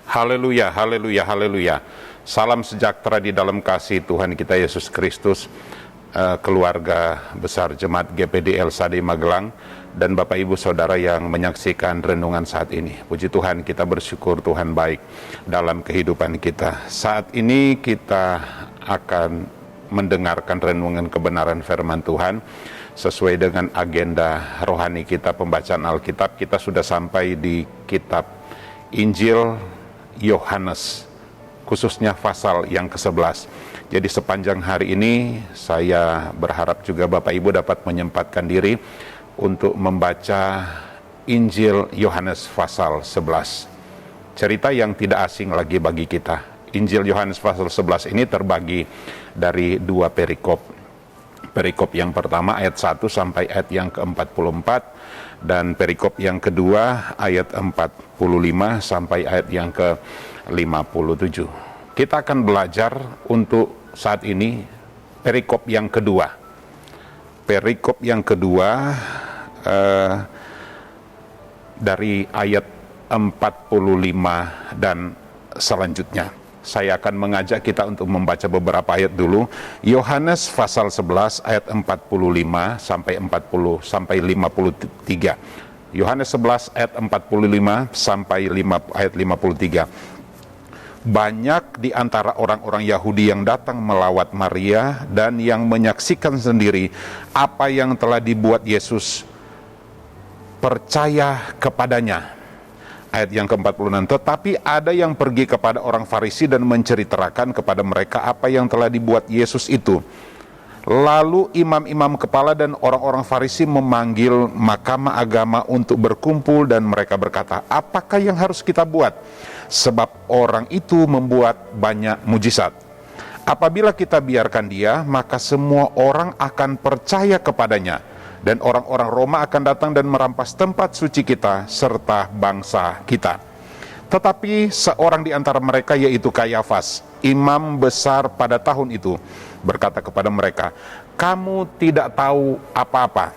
Haleluya, haleluya, haleluya. Salam sejahtera di dalam kasih Tuhan kita Yesus Kristus, keluarga besar Jemaat GPDL Sade Magelang, dan Bapak Ibu Saudara yang menyaksikan renungan saat ini. Puji Tuhan, kita bersyukur Tuhan baik dalam kehidupan kita. Saat ini kita akan mendengarkan renungan kebenaran firman Tuhan sesuai dengan agenda rohani kita, pembacaan Alkitab. Kita sudah sampai di kitab Injil Yohanes, khususnya pasal yang ke-11. Jadi sepanjang hari ini saya berharap juga Bapak Ibu dapat menyempatkan diri untuk membaca Injil Yohanes pasal 11. Cerita yang tidak asing lagi bagi kita. Injil Yohanes pasal 11 ini terbagi dari dua perikop. Perikop yang pertama ayat 1 sampai ayat yang ke-44, dan perikop yang kedua ayat 45 sampai ayat yang ke-57. Kita akan belajar untuk saat ini perikop yang kedua. Perikop yang kedua dari ayat 45 dan selanjutnya. Saya akan mengajak kita untuk membaca beberapa ayat dulu. Yohanes pasal 11 ayat 45 sampai 53. Yohanes 11 ayat 45 sampai ayat 53. Banyak di antara orang-orang Yahudi yang datang melawat Maria dan yang menyaksikan sendiri apa yang telah dibuat Yesus percaya kepadanya. Ayat yang ke-46, tetapi ada yang pergi kepada orang Farisi dan menceritakan kepada mereka apa yang telah dibuat Yesus itu. Lalu imam-imam kepala dan orang-orang Farisi memanggil mahkamah agama untuk berkumpul, dan mereka berkata, apakah yang harus kita buat? Sebab orang itu membuat banyak mujizat. Apabila kita biarkan dia, maka semua orang akan percaya kepadanya, dan orang-orang Roma akan datang dan merampas tempat suci kita serta bangsa kita. Tetapi seorang di antara mereka, yaitu Kayafas, imam besar pada tahun itu, berkata kepada mereka, kamu tidak tahu apa-apa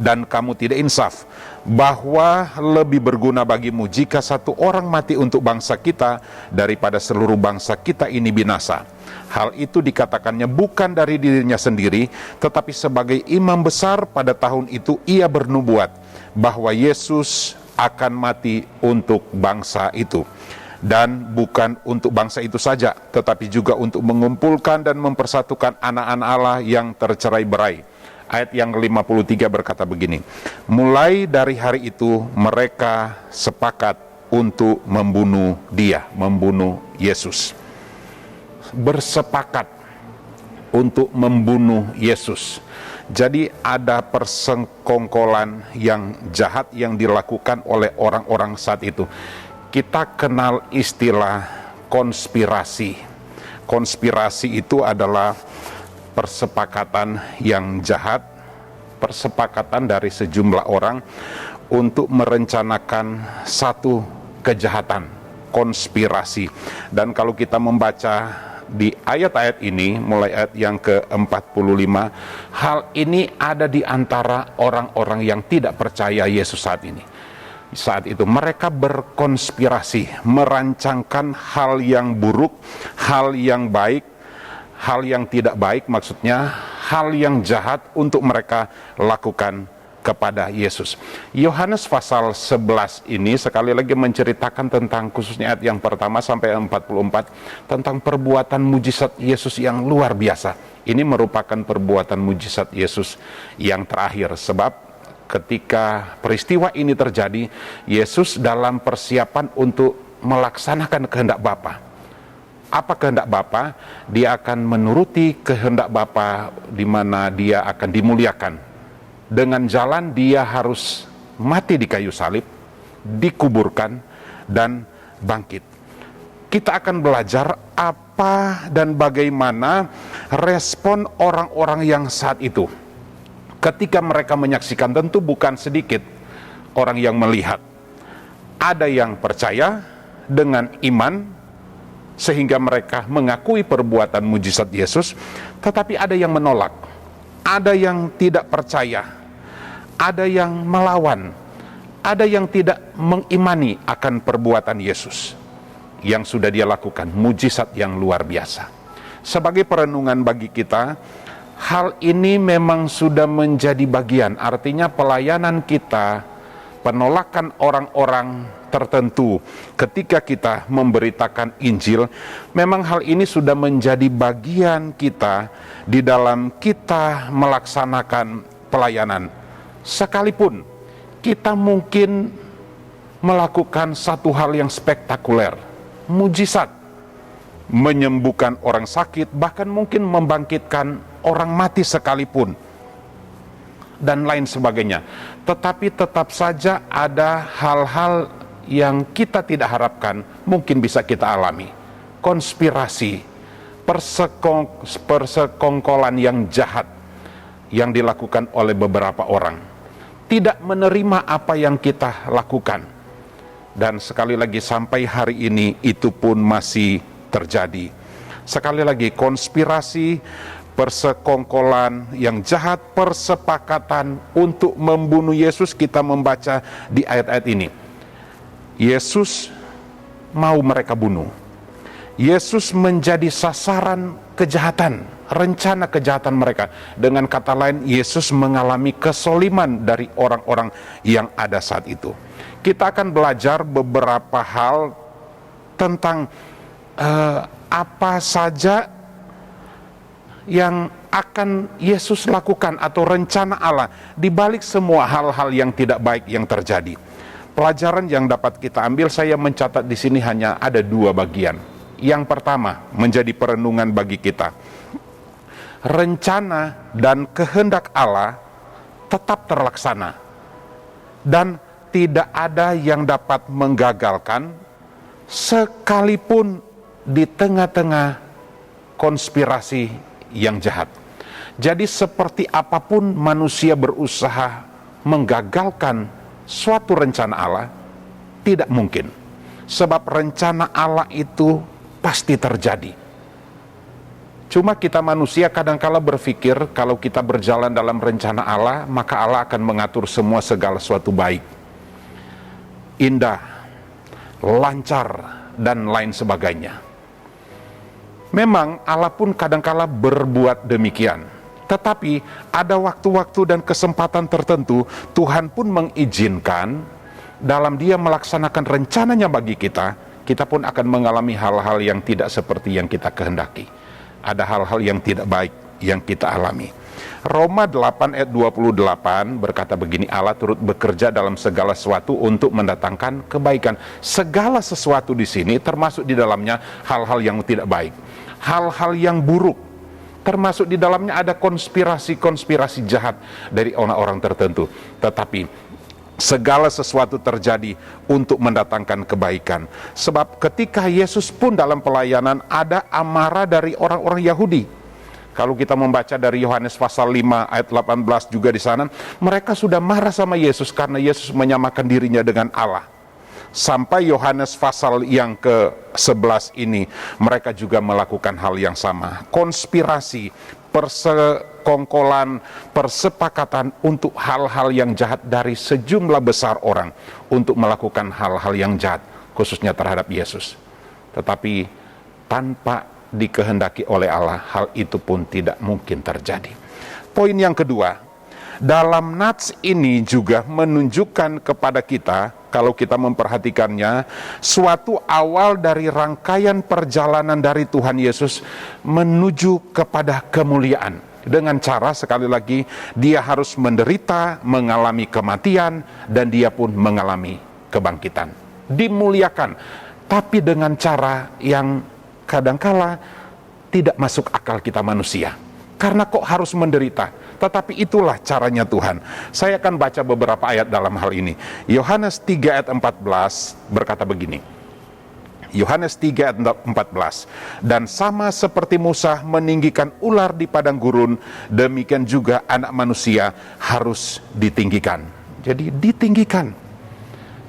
dan kamu tidak insaf, bahwa lebih berguna bagimu jika satu orang mati untuk bangsa kita daripada seluruh bangsa kita ini binasa. Hal itu dikatakannya bukan dari dirinya sendiri, tetapi sebagai imam besar pada tahun itu ia bernubuat bahwa Yesus akan mati untuk bangsa itu. Dan bukan untuk bangsa itu saja, tetapi juga untuk mengumpulkan dan mempersatukan anak-anak Allah yang tercerai-berai. Ayat yang 53 berkata begini, mulai dari hari itu mereka sepakat untuk membunuh dia, membunuh Yesus. Bersepakat untuk membunuh Yesus. Jadi ada persengkongkolan yang jahat yang dilakukan oleh orang-orang saat itu. Kita kenal istilah konspirasi. Konspirasi itu adalah persepakatan yang jahat, persepakatan dari sejumlah orang untuk merencanakan satu kejahatan, konspirasi. Dan kalau kita membaca di ayat-ayat ini, mulai ayat yang ke-45, hal ini ada di antara orang-orang yang tidak percaya Yesus saat ini. Saat itu mereka berkonspirasi, merancangkan hal yang buruk, hal yang baik, hal yang tidak baik, maksudnya hal yang jahat untuk mereka lakukan kepada Yesus. Yohanes pasal 11 ini sekali lagi menceritakan tentang, khususnya ayat yang pertama sampai 44, tentang perbuatan mujizat Yesus yang luar biasa. Ini merupakan perbuatan mujizat Yesus yang terakhir, sebab ketika peristiwa ini terjadi, Yesus dalam persiapan untuk melaksanakan kehendak Bapa. Apa kehendak Bapa? Dia akan menuruti kehendak Bapa, di mana dia akan dimuliakan. Dengan jalan dia harus mati di kayu salib, dikuburkan, dan bangkit. Kita akan belajar apa dan bagaimana respon orang-orang yang saat itu. Ketika mereka menyaksikan, tentu bukan sedikit orang yang melihat. Ada yang percaya dengan iman, sehingga mereka mengakui perbuatan mujizat Yesus, tetapi ada yang menolak, ada yang tidak percaya, ada yang melawan, ada yang tidak mengimani akan perbuatan Yesus. yang sudah dia lakukan, mujizat yang luar biasa. Sebagai perenungan bagi kita, hal ini memang sudah menjadi bagian, artinya pelayanan kita, penolakan orang-orang tertentu ketika kita memberitakan Injil, memang hal ini sudah menjadi bagian kita di dalam kita melaksanakan pelayanan. Sekalipun kita mungkin melakukan satu hal yang spektakuler, mujizat, menyembuhkan orang sakit, bahkan mungkin membangkitkan orang mati sekalipun, dan lain sebagainya. Tetapi tetap saja ada hal-hal yang kita tidak harapkan mungkin bisa kita alami. Konspirasi, persekongkolan yang jahat yang dilakukan oleh beberapa orang, tidak menerima apa yang kita lakukan. Dan sekali lagi sampai hari ini itu pun masih terjadi. Sekali lagi, konspirasi, persekongkolan yang jahat, persepakatan untuk membunuh Yesus. Kita membaca di ayat-ayat ini, Yesus mau mereka bunuh. Yesus menjadi sasaran kejahatan, rencana kejahatan mereka. Dengan kata lain, Yesus mengalami kesoliman dari orang-orang yang ada saat itu. Kita akan belajar beberapa hal tentang apa saja yang akan Yesus lakukan atau rencana Allah di balik semua hal-hal yang tidak baik yang terjadi. Pelajaran yang dapat kita ambil, saya mencatat di sini hanya ada 2 bagian. Yang pertama, menjadi perenungan bagi kita. Rencana dan kehendak Allah tetap terlaksana, dan tidak ada yang dapat menggagalkan sekalipun di tengah-tengah konspirasi yang jahat. Jadi seperti apapun manusia berusaha menggagalkan suatu rencana Allah, tidak mungkin. Sebab rencana Allah itu pasti terjadi. Cuma kita manusia kadangkala berpikir kalau kita berjalan dalam rencana Allah, maka Allah akan mengatur semua segala sesuatu baik, indah, lancar, dan lain sebagainya. Memang Allah pun kadangkala berbuat demikian. Tetapi ada waktu-waktu dan kesempatan tertentu Tuhan pun mengizinkan dalam Dia melaksanakan rencananya bagi kita, kita pun akan mengalami hal-hal yang tidak seperti yang kita kehendaki. Ada hal-hal yang tidak baik yang kita alami. Roma 8 ayat 28 berkata begini, Allah turut bekerja dalam segala sesuatu untuk mendatangkan kebaikan. Segala sesuatu di sini termasuk di dalamnya hal-hal yang tidak baik, hal-hal yang buruk, termasuk di dalamnya ada konspirasi-konspirasi jahat dari orang-orang tertentu. Tetapi segala sesuatu terjadi untuk mendatangkan kebaikan. Sebab ketika Yesus pun dalam pelayanan ada amarah dari orang-orang Yahudi. Kalau kita membaca dari Yohanes pasal 5 ayat 18 juga di sana, mereka sudah marah sama Yesus karena Yesus menyamakan dirinya dengan Allah. Sampai Yohanes pasal yang ke-11 ini, mereka juga melakukan hal yang sama. Konspirasi, persekongkolan, persepakatan untuk hal-hal yang jahat dari sejumlah besar orang untuk melakukan hal-hal yang jahat, khususnya terhadap Yesus. Tetapi tanpa dikehendaki oleh Allah, hal itu pun tidak mungkin terjadi. Poin yang kedua, dalam nats ini juga menunjukkan kepada kita, kalau kita memperhatikannya, suatu awal dari rangkaian perjalanan dari Tuhan Yesus menuju kepada kemuliaan. Dengan cara, sekali lagi, Dia harus menderita, mengalami kematian, dan Dia pun mengalami kebangkitan. Dimuliakan, tapi dengan cara yang kadangkala tidak masuk akal kita manusia. Karena kok harus menderita? Tetapi itulah caranya Tuhan. Saya akan baca beberapa ayat dalam hal ini. Yohanes 3 ayat 14 berkata begini. Yohanes 3 ayat 14. Dan sama seperti Musa meninggikan ular di padang gurun, demikian juga anak manusia harus ditinggikan. Jadi ditinggikan,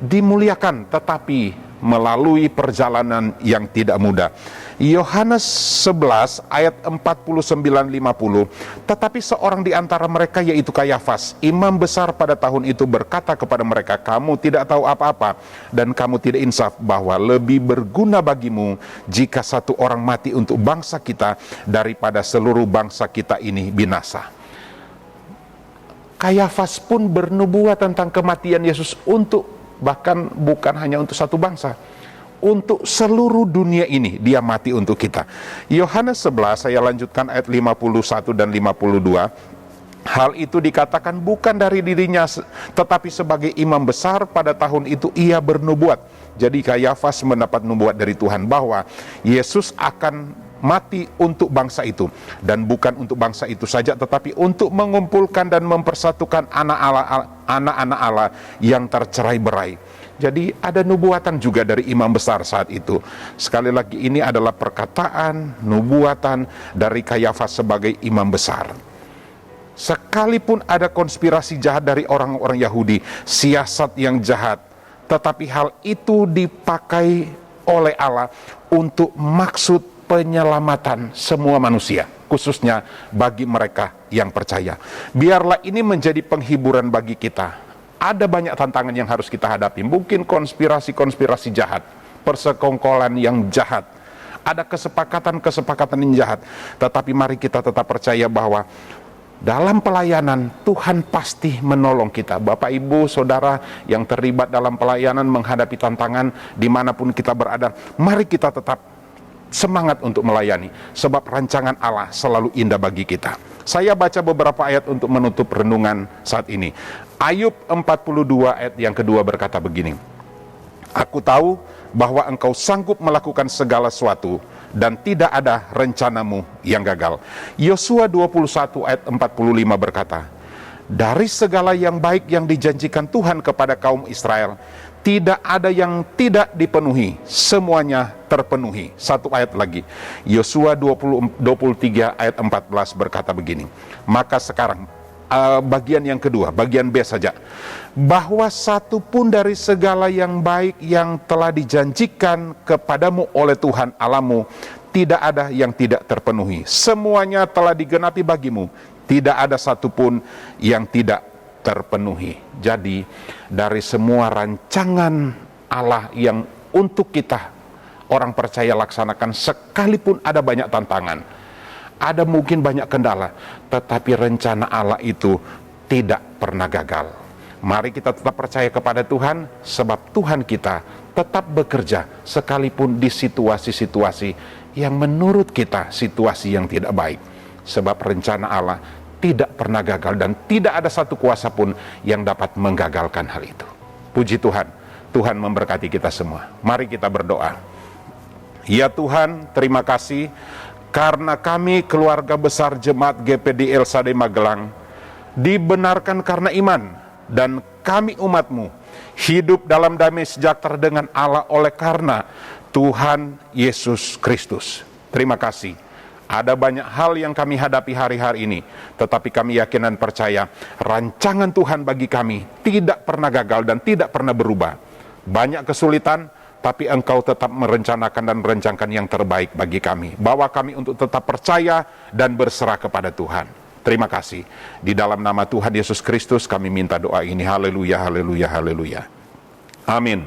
dimuliakan, tetapi melalui perjalanan yang tidak mudah. Yohanes 11 ayat 49-50, tetapi seorang di antara mereka, yaitu Kayafas, imam besar pada tahun itu, berkata kepada mereka, kamu tidak tahu apa-apa dan kamu tidak insaf bahwa lebih berguna bagimu jika satu orang mati untuk bangsa kita daripada seluruh bangsa kita ini binasa. Kayafas pun bernubuat tentang kematian Yesus untuk, bahkan bukan hanya untuk satu bangsa, untuk seluruh dunia ini dia mati untuk kita. Yohanes 11, saya lanjutkan ayat 51 dan 52. Hal itu dikatakan bukan dari dirinya, tetapi sebagai imam besar pada tahun itu ia bernubuat. Jadi Kayafas mendapat nubuat dari Tuhan bahwa Yesus akan mati untuk bangsa itu, dan bukan untuk bangsa itu saja, tetapi untuk mengumpulkan dan mempersatukan anak-anak Allah yang tercerai-berai. Jadi ada nubuatan juga dari imam besar saat itu. Sekali lagi, ini adalah perkataan nubuatan dari Kayafas sebagai imam besar. Sekalipun ada konspirasi jahat dari orang-orang Yahudi, siasat yang jahat, tetapi hal itu dipakai oleh Allah untuk maksud penyelamatan semua manusia, khususnya bagi mereka yang percaya. Biarlah ini menjadi penghiburan bagi kita. Ada banyak tantangan yang harus kita hadapi, mungkin konspirasi-konspirasi jahat, persekongkolan yang jahat, ada kesepakatan-kesepakatan yang jahat, tetapi mari kita tetap percaya bahwa dalam pelayanan Tuhan pasti menolong kita. Bapak, Ibu, Saudara yang terlibat dalam pelayanan menghadapi tantangan dimanapun kita berada, mari kita tetap semangat untuk melayani, sebab rancangan Allah selalu indah bagi kita. Saya baca beberapa ayat untuk menutup renungan saat ini. Ayub 42 ayat yang kedua berkata begini, aku tahu bahwa engkau sanggup melakukan segala sesuatu dan tidak ada rencanamu yang gagal. Yosua 21 ayat 45 berkata, dari segala yang baik yang dijanjikan Tuhan kepada kaum Israel, tidak ada yang tidak dipenuhi, semuanya terpenuhi. Satu ayat lagi, Yosua 23 ayat 14 berkata begini, maka sekarang, bagian yang kedua, bagian B saja, bahwa satu pun dari segala yang baik yang telah dijanjikan kepadamu oleh Tuhan Allahmu, tidak ada yang tidak terpenuhi, semuanya telah digenapi bagimu, tidak ada satupun yang tidak terpenuhi. Jadi dari semua rancangan Allah yang untuk kita orang percaya laksanakan, sekalipun ada banyak tantangan, ada mungkin banyak kendala, tetapi rencana Allah itu tidak pernah gagal. Mari kita tetap percaya kepada Tuhan, sebab Tuhan kita tetap bekerja sekalipun di situasi-situasi yang menurut kita situasi yang tidak baik, sebab rencana Allah tidak pernah gagal dan tidak ada satu kuasa pun yang dapat menggagalkan hal itu. Puji Tuhan, Tuhan memberkati kita semua. Mari kita berdoa. Ya Tuhan, terima kasih karena kami keluarga besar Jemaat GPD El Shaddai Magelang dibenarkan karena iman, dan kami umat-Mu hidup dalam damai sejahtera dengan Allah oleh karena Tuhan Yesus Kristus. Terima kasih. Ada banyak hal yang kami hadapi hari-hari ini, tetapi kami yakin dan percaya rancangan Tuhan bagi kami tidak pernah gagal dan tidak pernah berubah. Banyak kesulitan, tapi Engkau tetap merencanakan dan merencanakan yang terbaik bagi kami. Bawa kami untuk tetap percaya dan berserah kepada Tuhan. Terima kasih. Di dalam nama Tuhan Yesus Kristus kami minta doa ini. Haleluya, haleluya, haleluya. Amin.